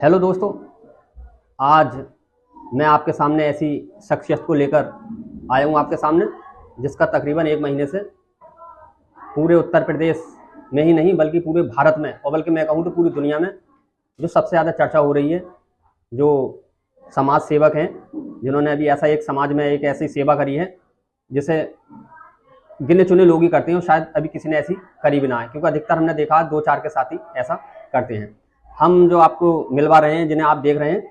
Hello दोस्तों, आज मैं आपके सामने ऐसी शख्सियत को लेकर आया हूँ आपके सामने जिसका तकरीबन एक महीने से पूरे उत्तर प्रदेश में ही नहीं बल्कि पूरे भारत में और बल्कि मैं कहूँ तो पूरी दुनिया में जो सबसे ज़्यादा चर्चा हो रही है, जो समाज सेवक हैं जिन्होंने अभी ऐसा एक समाज में एक ऐसी सेवा करी है जिसे गिने चुने लोग ही करते हैं और शायद अभी किसी ने ऐसी करी भी ना है, क्योंकि अधिकतर हमने देखा 2-4 के साथ ही ऐसा करते हैं। हम जो आपको मिलवा रहे हैं, जिन्हें आप देख रहे हैं,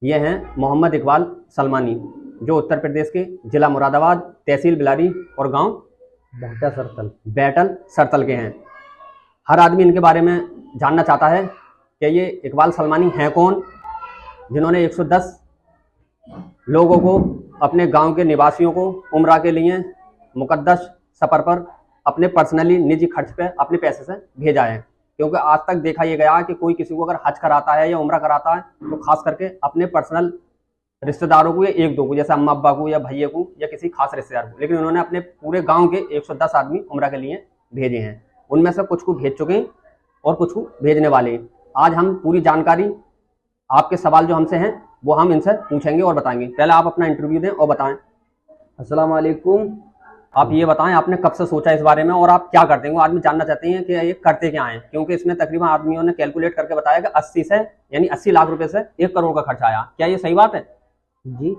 ये हैं मोहम्मद इकबाल सलमानी, जो उत्तर प्रदेश के जिला मुरादाबाद, तहसील बिलारी और गांव बैटल सरतल के हैं। हर आदमी इनके बारे में जानना चाहता है कि ये इकबाल सलमानी हैं कौन, जिन्होंने 110 लोगों को, अपने गांव के निवासियों को उम्रा के लिए मुकद्दस सफ़र पर अपने पर्सनली निजी खर्च पे अपने पैसे से भेजा है। क्योंकि आज तक देखा यह गया कि कोई किसी को अगर हज कराता है या उम्रा कराता है तो खास करके अपने पर्सनल रिश्तेदारों को या एक दो को, जैसे अम्मा अब्बा को या भैया को या किसी खास रिश्तेदार को, लेकिन उन्होंने अपने पूरे गांव के 110 आदमी उम्रा के लिए भेजे हैं। उनमें से कुछ को भेज चुके हैं और कुछ को भेजने वाले हैं। आज हम पूरी जानकारी, आपके सवाल जो हमसे हैं वो हम इनसे पूछेंगे और बताएंगे। पहले आप अपना इंटरव्यू दें और बताएं। अस्सलाम वालेकुम। आप ये बताएं, आपने कब से सोचा इस बारे में और आप क्या करते हैं? वो आदमी जानना चाहते हैं कि ये करते क्या हैं, क्योंकि इसमें तकरीबन आदमियों ने कैलकुलेट करके बताया कि 80 लाख रुपए से 1 करोड़ का खर्चा आया। क्या ये सही बात है? जी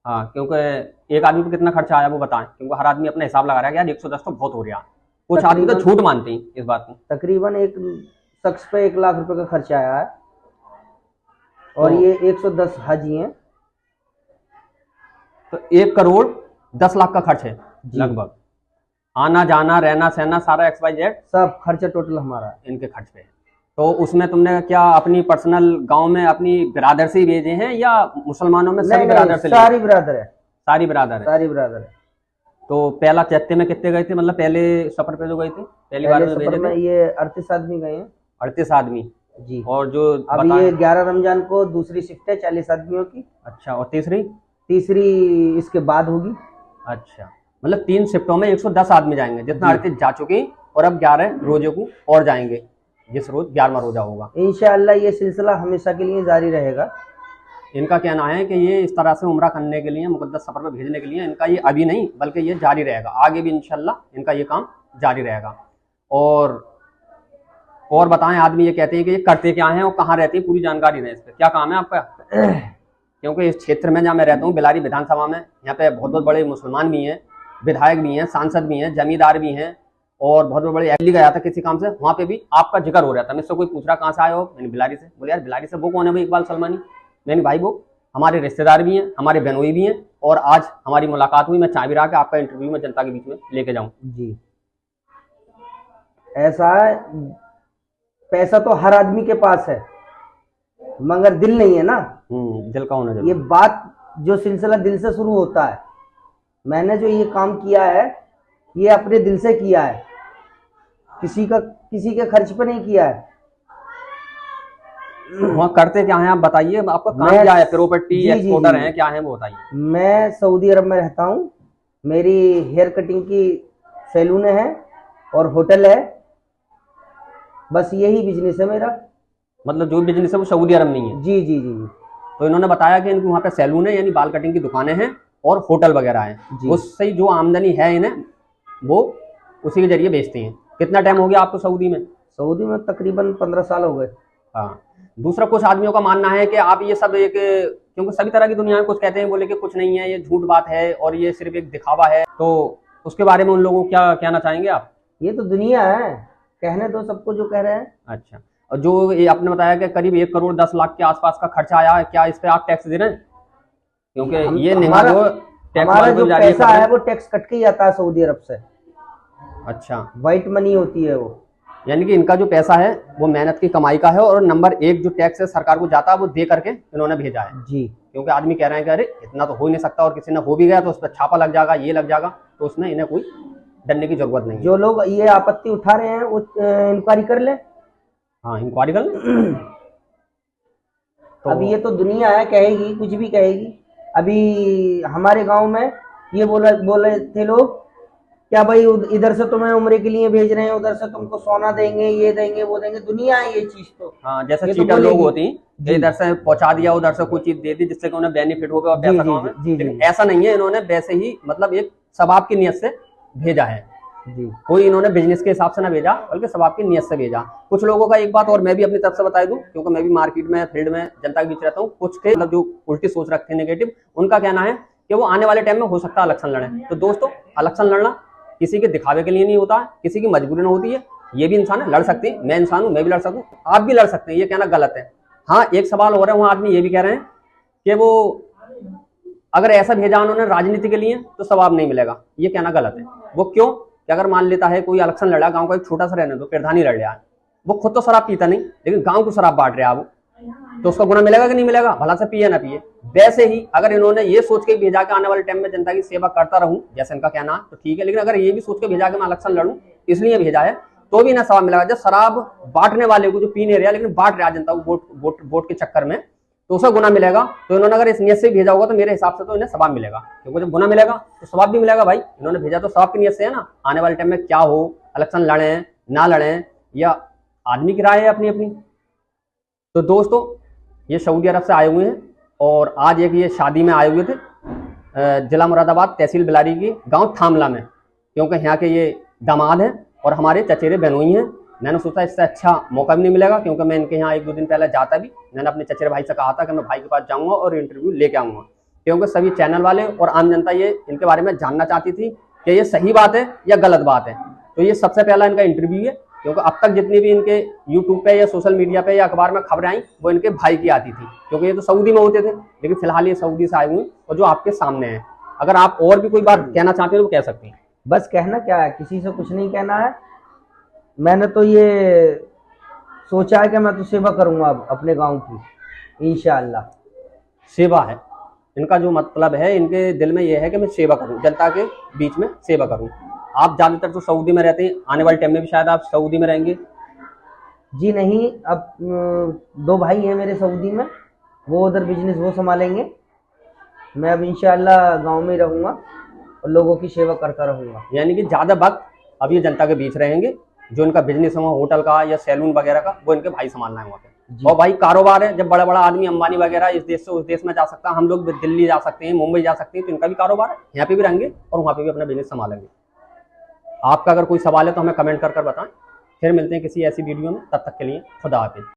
हाँ, क्योंकि एक आदमी को कितना खर्चा आया वो बताएं, क्योंकि हर आदमी अपना हिसाब लगा रहा है कि यार 110 तो बहुत हो गया। कुछ आदमी तो झूठ मानते हैं इस बात को। तकरीबन एक शख्स पे 1 लाख रुपए का खर्चा आया है और ये 110 हाजी हैं, तो 1 करोड़ 10 लाख का खर्च है लगभग। आना जाना रहना सहना सारा XYZ सब खर्चा टोटल हमारा है। इनके खर्च पे है। तो उसमें तुमने क्या अपनी पर्सनल गांव में अपनी बिरादर से ही भेजे हैं या मुसलमानों में सभी बिरादर से? सारी बिरादर है। सारी बिरादर है। सारी बिरादर है। तो पहला चैत्य में कितने गए थे, मतलब पहले सफर पे जो गए थे, पहली बार में भेजे थे? ये 38 आदमी गए हैं। 38 आदमी जी। और जो अब ये 11 रमजान को दूसरी शिफ्ट है 40 आदमियों की। अच्छा, और तीसरी इसके बाद होगी। अच्छा, मतलब 3 शिफ्टों में 110 आदमी जाएंगे, जितना 38 जा चुके हैं और अब 11 रोजे को और जाएंगे, जिस रोज 11वां रोजा होगा। इंशाअल्लाह ये सिलसिला हमेशा के लिए जारी रहेगा। इनका कहना है कि ये इस तरह से उम्रा करने के लिए, मुकद्दस सफर में भेजने के लिए, इनका ये अभी नहीं बल्कि ये जारी रहेगा, आगे भी इंशाल्लाह इनका ये काम जारी रहेगा। और बताएं, आदमी ये कहते हैं कि ये करते क्या हैं और कहाँ रहते हैं, पूरी जानकारी दें इस पर। क्या काम है आपका? क्योंकि इस क्षेत्र में जहाँ मैं रहता हूँ, बिलारी विधानसभा में, यहाँ पे बहुत बहुत बड़े मुसलमान भी हैं, विधायक भी हैं, सांसद भी हैं, जमींदार भी हैं और बहुत बड़े एमएलए गया था किसी काम से, वहाँ पे भी आपका जिक्र हो रहा था। मुझसे कोई पूछ रहा कहाँ से आए हो, मैंने बिलारी से। बोले यार बिलारी से वो कौन है भाई इकबाल सलमानी? मैंने भाई वो हमारे रिश्तेदार भी हैं, हमारे बहनोई भी हैं और आज हमारी मुलाकात हुई। मैं चाह भी रहा कि आपका इंटरव्यू में जनता के बीच में लेके जाऊँ। जी, ऐसा है, पैसा तो हर आदमी के पास है मगर दिल नहीं है ना। दिल का होना ये बात जो सिलसिला दिल से शुरू होता है। मैंने जो ये काम किया है ये अपने दिल से किया है, किसी के खर्च पे नहीं किया है। वहाँ करते क्या हैं आप बताइए, आपका काम क्या है? प्रॉपर्टी एक्सपोर्टर हैं, क्या है वो बताइए। मैं सऊदी अरब में रहता हूँ। मेरी हेयर कटिंग की सैलून है और होटल है, बस यही बिजनेस है मेरा। मतलब जो बिजनेस है वो सऊदी अरब में ही है? जी जी जी। तो इन्होंने बताया कि इनके वहाँ पे सैलून है, यानी बाल कटिंग की दुकानें हैं और होटल वगैरह हैं। उससे जो आमदनी है इन्हें वो उसी के जरिए बेचते हैं। कितना टाइम हो गया आपको सऊदी में? सऊदी में तकरीबन 15 साल हो गए। हाँ। दूसरा, कुछ आदमियों का मानना है कि आप ये सब एक, क्योंकि सभी तरह की दुनिया में कुछ कहते हैं, बोले कि कुछ नहीं है, ये झूठ बात है और ये सिर्फ एक दिखावा है, तो उसके बारे में उन लोगों को क्या कहना चाहेंगे आप? ये तो दुनिया है, कहने दो सबको जो कह रहे हैं। अच्छा, और जो ये आपने बताया कि करीब 1 करोड़ 10 लाख के आसपास का खर्चा आया है, क्या इस पे आप टैक्स दे रहे हैं? क्योंकि ये हमारा जो पैसा है वो टैक्स कट के ही आता है सऊदी अरब से। अच्छा, व्हाइट मनी होती है वो, यानी कि इनका जो पैसा है वो मेहनत की कमाई का है और नंबर 1 जो टैक्स है सरकार को जाता है वो दे करके इन्होंने भेजा है। जी। क्योंकि आदमी कह रहे हैं कि अरे इतना तो हो ही नहीं सकता और किसी ने हो भी गया तो उस पर छापा लग जाएगा, ये लग जाएगा, तो उसमें इन्हें कोई डरने की जरूरत नहीं है। जो लोग ये आपत्ति उठा रहे हैं वो इंक्वायरी कर ले। हाँ, इंक्वायरी कर ले। तो अब ये तो दुनिया है, कहेगी कुछ भी कहेगी। अभी हमारे गांव में ये बोले थे लोग क्या भाई इधर से तुम्हें उम्रे के लिए भेज रहे हैं, उधर से तुमको सोना देंगे, ये देंगे, वो देंगे, दुनिया है ये चीज तो। हाँ, जैसे ये तो चीटर लोग बोलेगी। होती हैं कि जी इधर से पहुंचा दिया, उधर से कोई चीज दे दी जिससे कि उन्हें बेनिफिट हो गया और जी पैसा जी कमावे। जी जी लेकिन ऐसा नहीं है, इन्होंने वैसे ही मतलब एक सवाब की नियत से भेजा है। जी कोई इन्होंने बिजनेस के हिसाब से ना भेजा, बल्कि सवाब की नियत से भेजा। कुछ लोगों का एक बात और मैं भी अपनी तरफ से बता दूं, क्योंकि मैं भी मार्केट में फील्ड में जनता के बीच रहता हूं, कुछ के मतलब जो उल्टी सोच रखते हैं नेगेटिव, उनका कहना है कि वो आने वाले टाइम में हो सकता है इलेक्शन लड़े। तो दोस्तों, इलेक्शन लड़ना किसी के दिखावे के लिए नहीं होता है, किसी की मजबूरी नहीं होती है। ये भी इंसान है, लड़ सकते हैं, मैं इंसान हूं, मैं भी लड़ सकता हूँ, आप भी लड़ सकते हैं, ये कहना गलत है। हाँ, एक सवाल हो रहा है, वहां आदमी ये भी कह रहे हैं कि वो अगर ऐसा भेजा उन्होंने राजनीति के लिए तो सवाब नहीं मिलेगा, ये कहना गलत है। वो क्यों कि अगर मान लेता है कोई इलेक्शन लड़ा, गांव का एक छोटा सा रहने दो प्रधान ही लड़ रहा है, वो खुद तो शराब पीता नहीं लेकिन गांव को शराब बांट रहा है, वो तो उसका गुना मिलेगा कि नहीं मिलेगा, भला से पिए ना पिए। वैसे ही अगर इन्होंने ये सोच के भेजा कि आने वाले टाइम में जनता की सेवा करता रहूं, जैसे इनका कहना है, तो ठीक है। लेकिन अगर ये भी सोच के भेजा कि मैं इलेक्शन लड़ूं इसलिए भेजा है, तो भी ना सवाब मिलेगा। जब शराब बांटने वाले को जो पी नहीं रहा लेकिन बांट रहा जनता को वोट के चक्कर में, तो उसका गुना मिलेगा। तो इन्होंने अगर इस नियत से भेजा होगा तो मेरे हिसाब से तो इन्हें सवाब मिलेगा, क्योंकि जब गुना मिलेगा तो सवाब भी मिलेगा। भाई इन्होंने भेजा तो सवाब की नियत से है ना। आने वाले टाइम में क्या हो, इलेक्शन लड़े ना लड़े, या आदमी की राय है अपनी अपनी। तो दोस्तों, ये सऊदी अरब से आए हुए हैं और आज एक ये शादी में आए हुए थे, जिला मुरादाबाद, तहसील बिलारी की, गांव थामला में, क्योंकि यहाँ के ये दामाद हैं और हमारे चचेरे बहनोई हैं। मैंने सोचा इससे अच्छा मौका भी नहीं मिलेगा, क्योंकि मैं इनके यहाँ 1-2 दिन पहले जाता भी, मैंने अपने चचेरे भाई से कहा था कि मैं भाई के पास जाऊँगा और इंटरव्यू लेके आऊँगा, क्योंकि सभी चैनल वाले और आम जनता ये इनके बारे में जानना चाहती थी कि ये सही बात है या गलत बात है। तो ये सबसे पहला इनका इंटरव्यू है, क्योंकि अब तक जितनी भी इनके यूट्यूब पे या सोशल मीडिया पे या अखबार में खबरें आई वो इनके भाई की आती थी, क्योंकि ये तो सऊदी में होते थे, लेकिन फिलहाल ये सऊदी से आए हुए हैं और जो आपके सामने है। अगर आप और भी कोई बात कहना चाहते हैं तो कह सकते हैं। बस कहना क्या है, किसी से कुछ नहीं कहना है। मैंने तो ये सोचा है कि मैं तो सेवा करूंगा अब अपने गांव की, इंशाअल्लाह। सेवा है इनका जो मतलब है, इनके दिल में ये है कि मैं सेवा करूं, जनता के बीच में सेवा करूं। आप ज्यादातर तो सऊदी में रहते हैं, आने वाले टाइम में भी शायद आप सऊदी में रहेंगे। जी नहीं, अब 2 भाई हैं मेरे सऊदी में, वो उधर बिजनेस वो संभालेंगे। मैं अब इंशाअल्लाह गांव में ही रहूंगा और लोगों की सेवा करता रहूंगा। यानी कि ज्यादा वक्त अब ये जनता के बीच रहेंगे, जो इनका बिजनेस है होटल का या सैलून वगैरह का, वो इनके भाई संभालना है वहाँ पे। और भाई कारोबार है, जब बड़ा बड़ा आदमी अंबानी वगैरह इस देश से उस देश में जा सकता है, हम लोग दिल्ली जा सकते हैं, मुंबई जा सकते हैं, तो इनका भी कारोबार है, यहाँ पे भी रहेंगे और वहाँ पे भी अपना बिजनेस संभालेंगे। आपका अगर कोई सवाल है तो हमें कमेंट कर बताएं। फिर मिलते हैं किसी ऐसी वीडियो में, तब तक के लिए खुदा हाफिज।